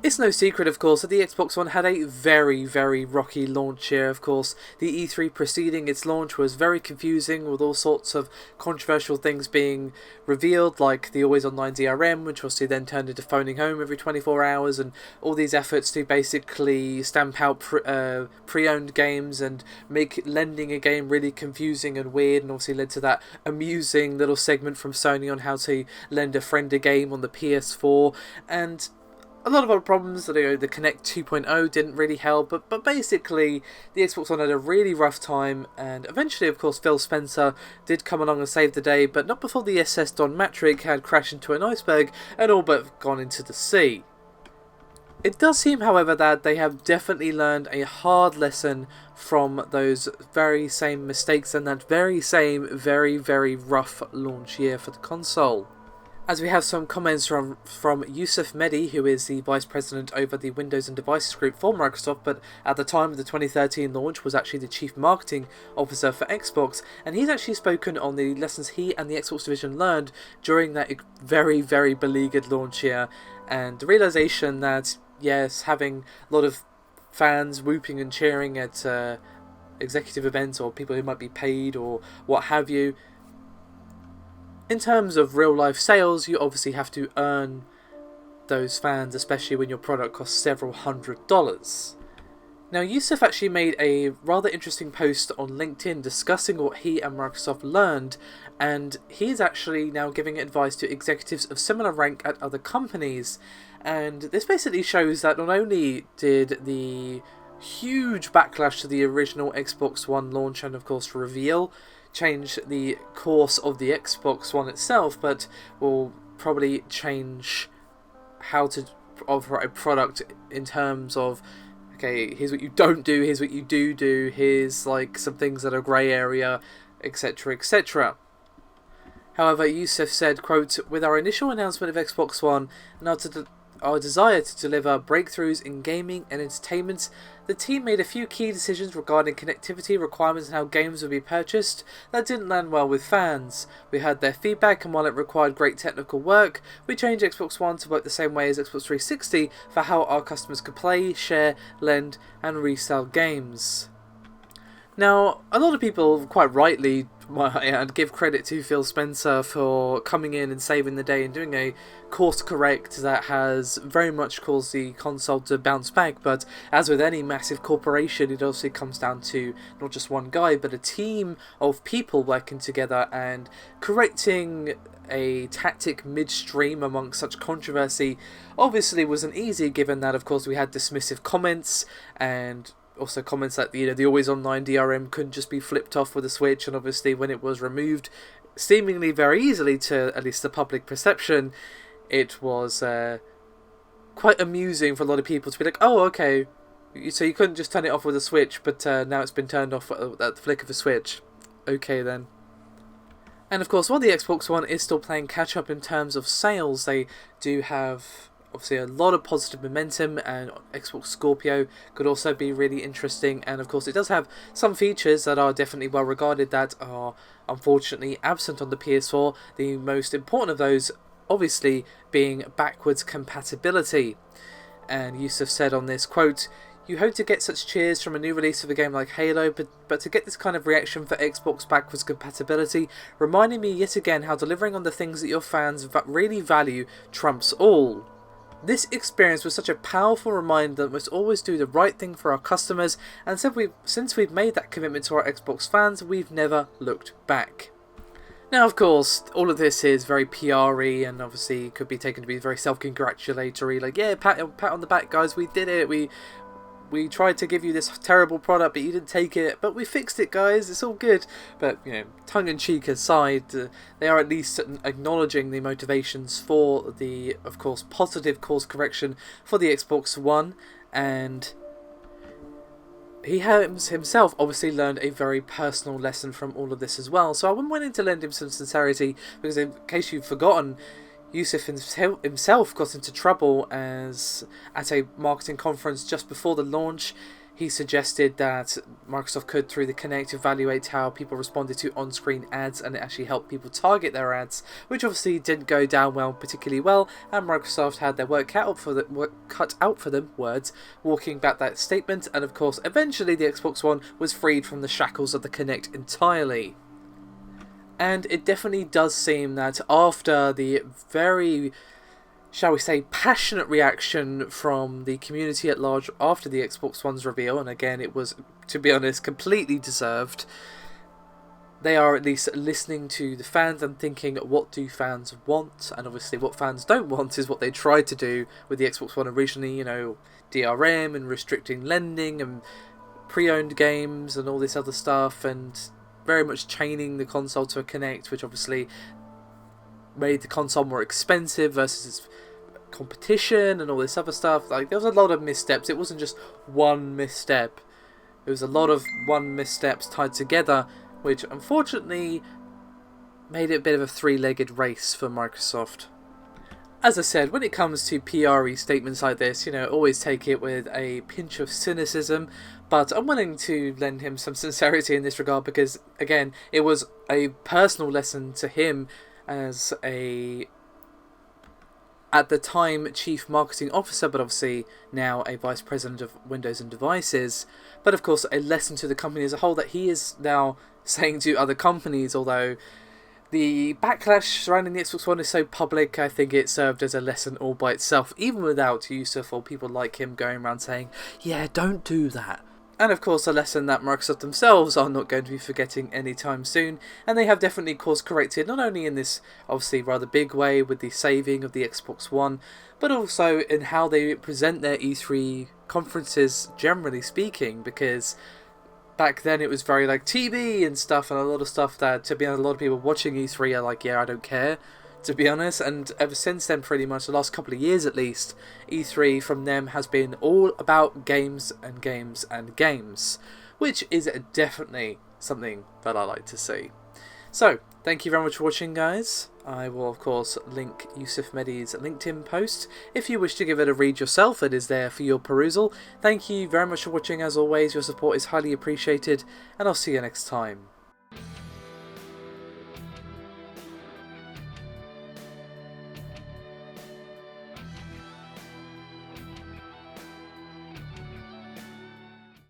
It's no secret, of course, that the Xbox One had a very, very rocky launch year, of course. The E3 preceding its launch was very confusing, with all sorts of controversial things being revealed, like the always online DRM, which obviously then turned into phoning home every 24 hours, and all these efforts to basically stamp out pre-owned games and make lending a game really confusing and weird, and obviously led to that amusing little segment from Sony on how to lend a friend a game on the PS4, and a lot of other problems. The Kinect 2.0 didn't really help, but basically the Xbox One had a really rough time, and eventually, of course, Phil Spencer did come along and save the day, but not before the SS Don Matrick had crashed into an iceberg and all but gone into the sea. It does seem, however, that they have definitely learned a hard lesson from those very same mistakes and that very same very, very rough launch year for the console. As we have some comments from Yusuf Mehdi, who is the Vice President over the Windows and Devices Group for Microsoft, but at the time of the 2013 launch was actually the Chief Marketing Officer for Xbox, and he's actually spoken on the lessons he and the Xbox division learned during that very, very beleaguered launch year, and the realization that, yes, having a lot of fans whooping and cheering at executive events or people who might be paid or what have you, in terms of real-life sales, you obviously have to earn those fans, especially when your product costs several $100s. Now, Yusuf actually made a rather interesting post on LinkedIn discussing what he and Microsoft learned, and he's actually now giving advice to executives of similar rank at other companies. And this basically shows that not only did the huge backlash to the original Xbox One launch and, of course, reveal change the course of the Xbox One itself, but will probably change how to offer a product in terms of, okay, here's what you don't do, here's what you do, here's like some things that are grey area, etc, etc. However, Yusuf said, quote, "With our initial announcement of Xbox One and our desire to deliver breakthroughs in gaming and entertainment, the team made a few key decisions regarding connectivity requirements and how games would be purchased that didn't land well with fans. We heard their feedback, and while it required great technical work, we changed Xbox One to work the same way as Xbox 360 for how our customers could play, share, lend, and resell games." Now, a lot of people, quite rightly, and give credit to Phil Spencer for coming in and saving the day and doing a course correct that has very much caused the console to bounce back. But as with any massive corporation, it obviously comes down to not just one guy, but a team of people working together, and correcting a tactic midstream amongst such controversy obviously wasn't easy, given that, of course, we had dismissive comments, and also comments like the always online DRM couldn't just be flipped off with a switch, and obviously when it was removed seemingly very easily to at least the public perception, it was quite amusing for a lot of people to be like, oh, okay, so you couldn't just turn it off with a switch, but now it's been turned off at the flick of a switch. Okay then. And of course, while the Xbox One is still playing catch up in terms of sales, they do have obviously a lot of positive momentum, and Xbox Scorpio could also be really interesting, and of course it does have some features that are definitely well regarded that are unfortunately absent on the PS4, the most important of those obviously being backwards compatibility. And Yusuf said on this, quote, "You hope to get such cheers from a new release of a game like Halo, but to get this kind of reaction for Xbox backwards compatibility reminded me yet again how delivering on the things that your fans really value trumps all. This experience was such a powerful reminder that we must always do the right thing for our customers, and since we've made that commitment to our Xbox fans, we've never looked back." Now, of course, all of this is very PR-y, and obviously could be taken to be very self-congratulatory, like, yeah, pat on the back, guys, we did it, we tried to give you this terrible product, but you didn't take it, but we fixed it, guys, it's all good. But, tongue-in-cheek aside, they are at least acknowledging the motivations for the, of course, positive course correction for the Xbox One, and he has himself obviously learned a very personal lesson from all of this as well. So I went in to lend him some sincerity, because in case you've forgotten, Yusuf himself got into trouble as at a marketing conference just before the launch. he suggested that Microsoft could, through the Kinect, evaluate how people responded to on-screen ads, and it actually helped people target their ads, which obviously didn't go down particularly well, and Microsoft had their work cut out for them, walking back that statement, and of course, eventually the Xbox One was freed from the shackles of the Kinect entirely. And it definitely does seem that after the very, shall we say, passionate reaction from the community at large after the Xbox One's reveal, and again it was, to be honest, completely deserved, they are at least listening to the fans and thinking, what do fans want? And obviously what fans don't want is what they tried to do with the Xbox One originally, DRM and restricting lending and pre-owned games and all this other stuff, and very much chaining the console to a Kinect, which obviously made the console more expensive versus its competition and all this other stuff. Like, there was a lot of missteps. It wasn't just one misstep. It was a lot of missteps tied together, which unfortunately made it a bit of a three-legged race for Microsoft. As I said, when it comes to PRE statements like this, always take it with a pinch of cynicism, but I'm willing to lend him some sincerity in this regard because, again, it was a personal lesson to him as at the time, Chief Marketing Officer, but obviously now a Vice President of Windows and Devices, but of course a lesson to the company as a whole that he is now saying to other companies, although the backlash surrounding the Xbox One is so public, I think it served as a lesson all by itself, even without Yusuf or people like him going around saying, yeah, don't do that. And of course a lesson that Microsoft themselves are not going to be forgetting anytime soon, and they have definitely course corrected, not only in this obviously rather big way with the saving of the Xbox One, but also in how they present their E3 conferences generally speaking, because back then it was very like TV and stuff, and a lot of stuff that, to be honest, a lot of people watching E3 are like, yeah, I don't care, to be honest. And ever since then, pretty much the last couple of years at least, E3 from them has been all about games and games and games, which is definitely something that I like to see. So, thank you very much for watching, guys. I will, of course, link Yusuf Mehdi's LinkedIn post. If you wish to give it a read yourself, it is there for your perusal. Thank you very much for watching. As always, your support is highly appreciated, and I'll see you next time.